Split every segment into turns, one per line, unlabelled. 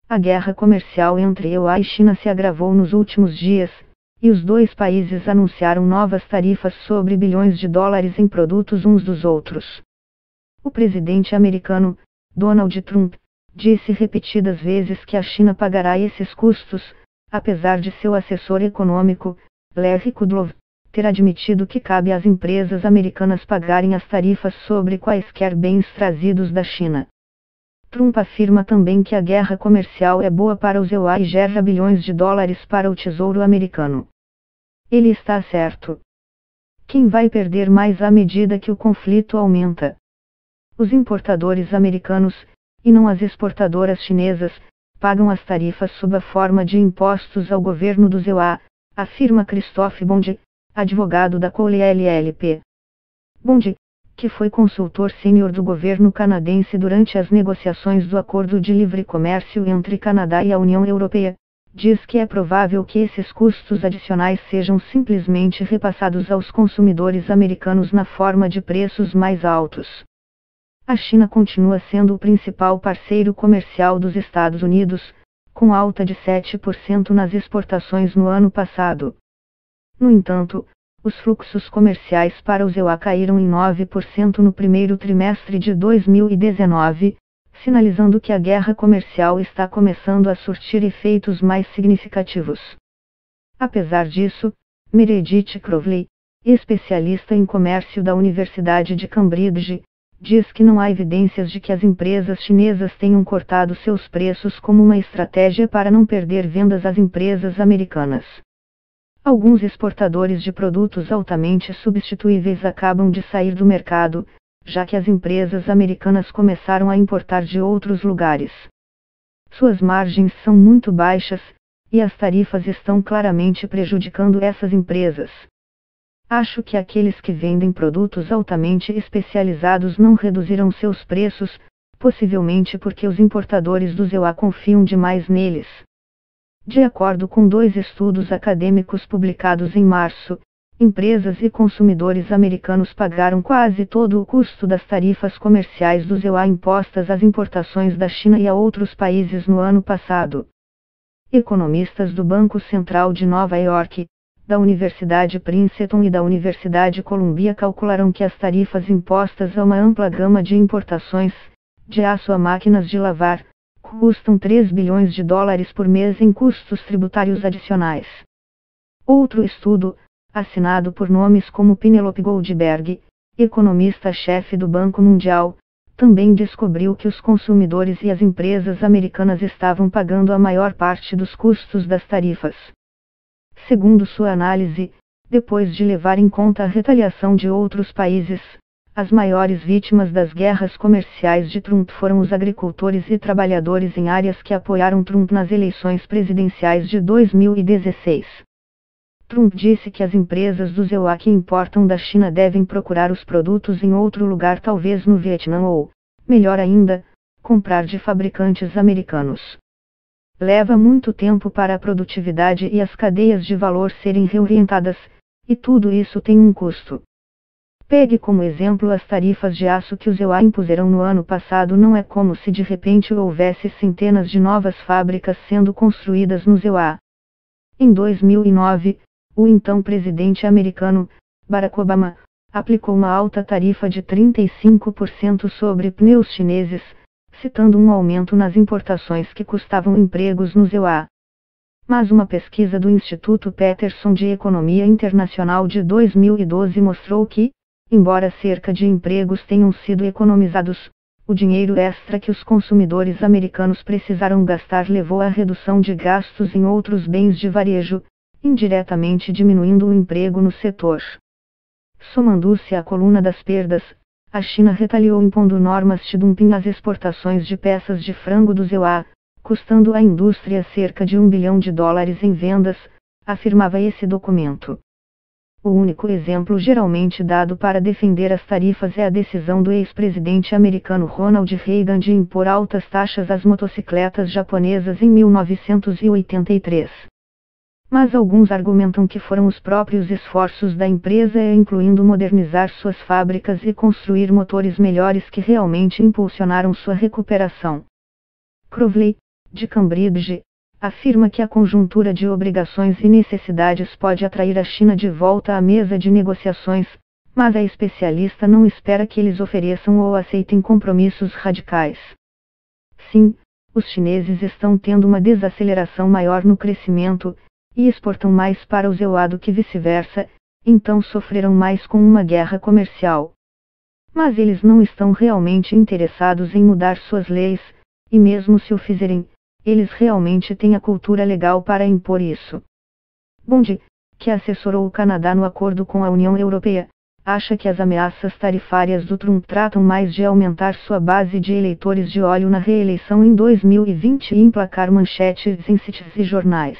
A guerra comercial entre EUA e China se agravou nos últimos dias, e os dois países anunciaram novas tarifas sobre bilhões de dólares em produtos uns dos outros. O presidente americano, Donald Trump, disse repetidas vezes que a China pagará esses custos, apesar de seu assessor econômico, Larry Kudlow, ter admitido que cabe às empresas americanas pagarem as tarifas sobre quaisquer bens trazidos da China. Trump afirma também que a guerra comercial é boa para os EUA e gera bilhões de dólares para o Tesouro americano. Ele está certo. Quem vai perder mais à medida que o conflito aumenta? Os importadores americanos, e não as exportadoras chinesas, pagam as tarifas sob a forma de impostos ao governo dos EUA, afirma Christophe Bond, advogado da Cole LLP. Bond, que foi consultor sênior do governo canadense durante as negociações do Acordo de Livre Comércio entre Canadá e a União Europeia, diz que é provável que esses custos adicionais sejam simplesmente repassados aos consumidores americanos na forma de preços mais altos. A China continua sendo o principal parceiro comercial dos Estados Unidos, com alta de 7% nas exportações no ano passado. No entanto, os fluxos comerciais para os EUA caíram em 9% no primeiro trimestre de 2019, sinalizando que a guerra comercial está começando a surtir efeitos mais significativos. Apesar disso, Meredith Crowley, especialista em comércio da Universidade de Cambridge, diz que não há evidências de que as empresas chinesas tenham cortado seus preços como uma estratégia para não perder vendas às empresas americanas. Alguns exportadores de produtos altamente substituíveis acabam de sair do mercado, já que as empresas americanas começaram a importar de outros lugares. Suas margens são muito baixas, e as tarifas estão claramente prejudicando essas empresas. Acho que aqueles que vendem produtos altamente especializados não reduzirão seus preços, possivelmente porque os importadores dos EUA confiam demais neles. De acordo com 2 estudos acadêmicos publicados em março, empresas e consumidores americanos pagaram quase todo o custo das tarifas comerciais dos EUA impostas às importações da China e a outros países no ano passado. Economistas do Banco Central de Nova York, da Universidade Princeton e da Universidade Columbia calcularam que as tarifas impostas a uma ampla gama de importações, de aço a máquinas de lavar, custam 3 bilhões de dólares por mês em custos tributários adicionais. Outro estudo, assinado por nomes como Penelope Goldberg, economista-chefe do Banco Mundial, também descobriu que os consumidores e as empresas americanas estavam pagando a maior parte dos custos das tarifas. Segundo sua análise, depois de levar em conta a retaliação de outros países, as maiores vítimas das guerras comerciais de Trump foram os agricultores e trabalhadores em áreas que apoiaram Trump nas eleições presidenciais de 2016. Trump disse que as empresas dos EUA que importam da China devem procurar os produtos em outro lugar, talvez no Vietnã ou, melhor ainda, comprar de fabricantes americanos. Leva muito tempo para a produtividade e as cadeias de valor serem reorientadas, e tudo isso tem um custo. Pegue como exemplo as tarifas de aço que os EUA impuseram no ano passado. Não é como se de repente houvesse centenas de novas fábricas sendo construídas nos EUA. Em 2009, o então presidente americano, Barack Obama, aplicou uma alta tarifa de 35% sobre pneus chineses, citando um aumento nas importações que custavam empregos nos EUA. Mas uma pesquisa do Instituto Peterson de Economia Internacional de 2012 mostrou que, embora cerca de empregos tenham sido economizados, o dinheiro extra que os consumidores americanos precisaram gastar levou à redução de gastos em outros bens de varejo, indiretamente diminuindo o emprego no setor. Somando-se à coluna das perdas, a China retaliou impondo normas de dumping às exportações de peças de frango dos EUA, custando à indústria cerca de $1 bilhão em vendas, afirmava esse documento. O único exemplo geralmente dado para defender as tarifas é a decisão do ex-presidente americano Ronald Reagan de impor altas taxas às motocicletas japonesas em 1983. Mas alguns argumentam que foram os próprios esforços da empresa, incluindo modernizar suas fábricas e construir motores melhores, que realmente impulsionaram sua recuperação. Crowley, de Cambridge, afirma que a conjuntura de obrigações e necessidades pode atrair a China de volta à mesa de negociações, mas a especialista não espera que eles ofereçam ou aceitem compromissos radicais. Sim, os chineses estão tendo uma desaceleração maior no crescimento, e exportam mais para o EUA do que vice-versa, então sofrerão mais com uma guerra comercial. Mas eles não estão realmente interessados em mudar suas leis, e mesmo se o fizerem, eles realmente têm a cultura legal para impor isso. Bond, que assessorou o Canadá no acordo com a União Europeia, acha que as ameaças tarifárias do Trump tratam mais de aumentar sua base de eleitores de olho na reeleição em 2020 e emplacar manchetes em sites e jornais.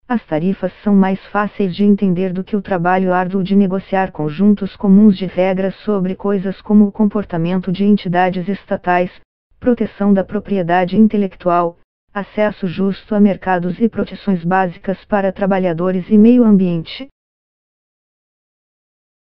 As tarifas são mais fáceis de entender do que o trabalho árduo de negociar conjuntos comuns de regras sobre coisas como o comportamento de entidades estatais, proteção da propriedade intelectual, acesso justo a mercados e proteções básicas para trabalhadores e meio ambiente.